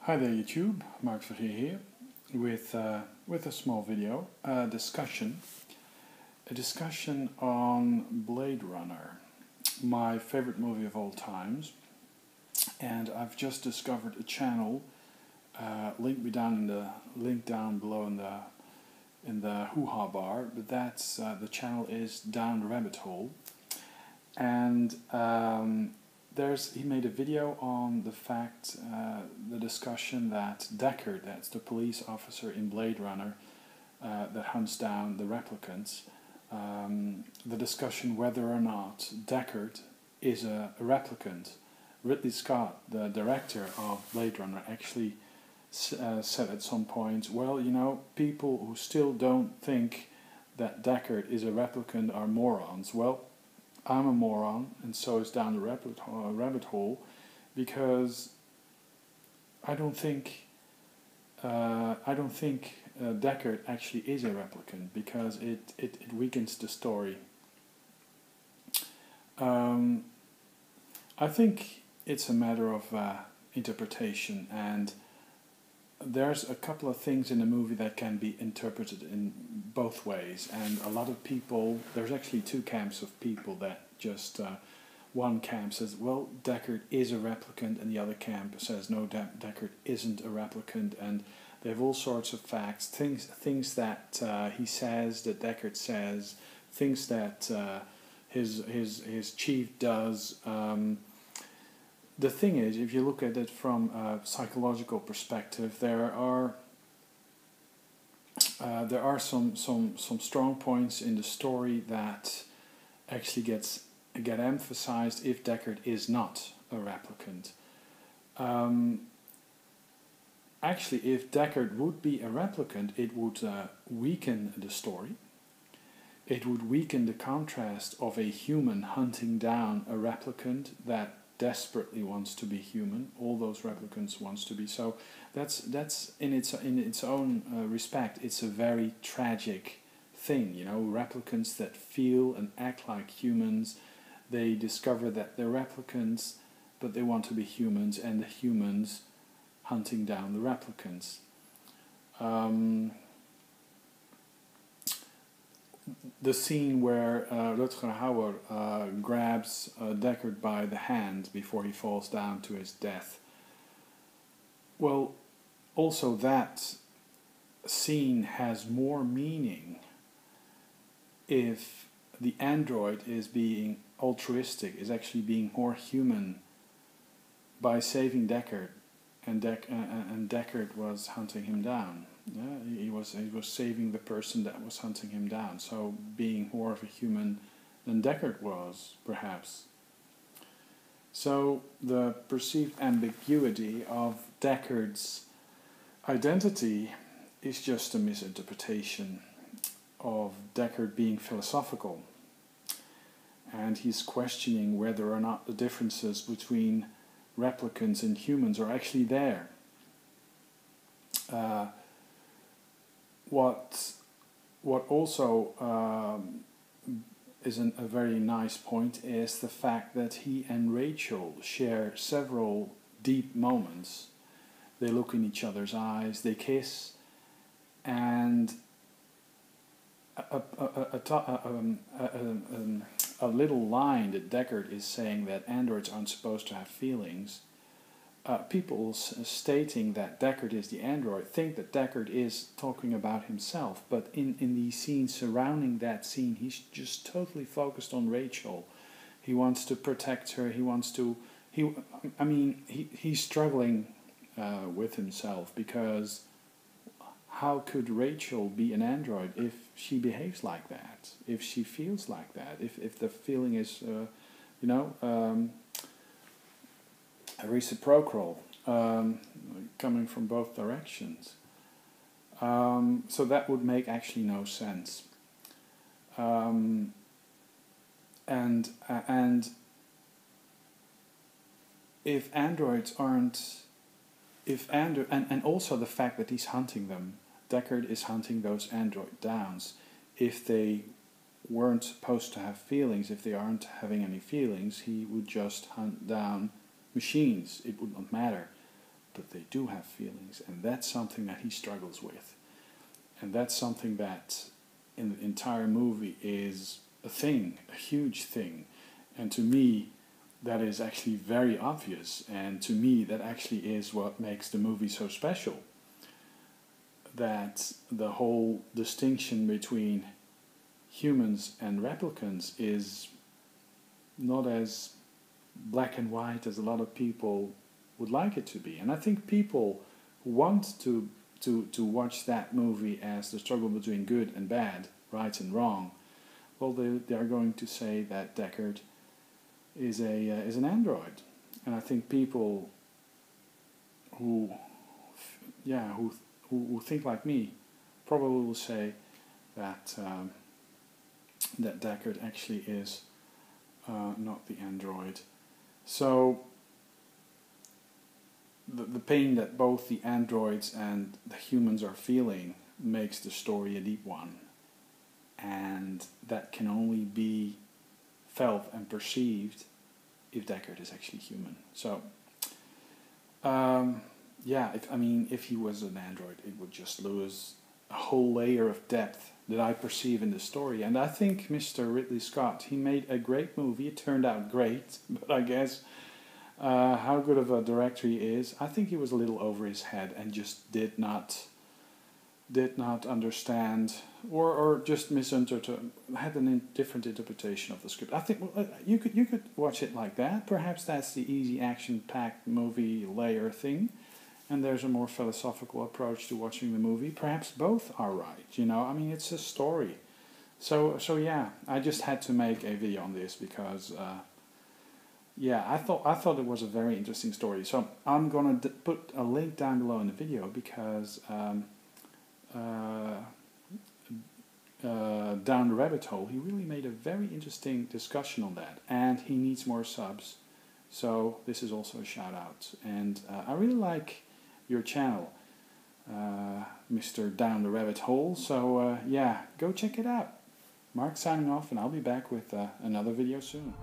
Hi there YouTube, Mark Verheer here with a small video, a discussion on Bladerunner, my favorite movie of all times, and I've just discovered a channel, link down below in the hoo-ha bar, but that's the channel is Down the Rabbit Hole, and he made a video on the discussion that Deckard, that's the police officer in Blade Runner that hunts down the replicants, the discussion whether or not Deckard is a replicant. Ridley Scott, the director of Blade Runner, actually said at some point, well, you know, people who still don't think that Deckard is a replicant are morons. Well, I'm a moron, and so is Down the Rabbit Hole, because I don't think Deckard actually is a replicant, because it weakens the story. I think it's a matter of interpretation, and there's a couple of things in the movie that can be interpreted in both ways, and a lot of people, there's actually two camps of people that just, one camp says, well, Deckard is a replicant, and the other camp says, no, Deckard isn't a replicant, and they have all sorts of facts, things that he says, that Deckard says, things that his chief does. The thing is, if you look at it from a psychological perspective, there are some strong points in the story that actually get emphasized if Deckard is not a replicant. Actually, if Deckard would be a replicant, it would weaken the story. It would weaken the contrast of a human hunting down a replicant that desperately wants to be human. All those replicants wants to be. So that's in its own respect, it's a very tragic thing. You know, replicants that feel and act like humans, they discover that they're replicants, but they want to be humans, and the humans hunting down the replicants. The scene where Rutger Hauer grabs Deckard by the hand before he falls down to his death. Well, also that scene has more meaning if the android is being altruistic, is actually being more human by saving Deckard, and Deckard was hunting him down. Yeah, he was saving the person that was hunting him down. So being more of a human than Deckard was, perhaps. So the perceived ambiguity of Deckard's identity is just a misinterpretation of Deckard being philosophical. And he's questioning whether or not the differences between replicants and humans are actually there. What also is a very nice point is the fact that he and Rachel share several deep moments. They look in each other's eyes, they kiss, and a little line that Deckard is saying that androids aren't supposed to have feelings. People stating that Deckard is the android think that Deckard is talking about himself, but in the scenes surrounding that scene, he's just totally focused on Rachel. He wants to protect her. He's struggling with himself, because how could Rachel be an android if she behaves like that, if she feels like that, if the feeling is, reciprocal, coming from both directions. So that would make actually no sense. And if androids aren't, and also the fact that he's hunting them, Deckard is hunting those android downs. If they weren't supposed to have feelings, if they aren't having any feelings, he would just hunt down machines. It would not matter. but they do have feelings, and that's something that he struggles with. And that's something that in the entire movie is a thing, a huge thing. And to me, that is actually very obvious. And to me, that actually is what makes the movie so special. That the whole distinction between humans and replicants is not as black and white as a lot of people would like it to be. And I think people who want to watch that movie as the struggle between good and bad, right and wrong, well, they are going to say that Deckard is an android. And I think people who think like me probably will say that that Deckard actually is not the android. So the pain that both the androids and the humans are feeling makes the story a deep one, and that can only be felt and perceived if Deckard is actually human. So if he was an android, it would just lose a whole layer of depth that I perceive in the story. And I think Mr. Ridley Scott, he made a great movie. It turned out great, but I guess how good of a director he is, I think he was a little over his head and just did not understand or just misinterpreted, had a different interpretation of the script. I think you could watch it like that. Perhaps that's the easy action-packed movie layer thing, and there's a more philosophical approach to watching the movie. Perhaps both are right. I mean, it's a story. So yeah, I just had to make a video on this because I thought it was a very interesting story. So I'm gonna put a link down below in the video because Down the Rabbit Hole, he really made a very interesting discussion on that, and he needs more subs. So this is also a shout out, and I really like your channel, Mr. Down the Rabbit Hole. So go check it out. Mark signing off, and I'll be back with another video soon.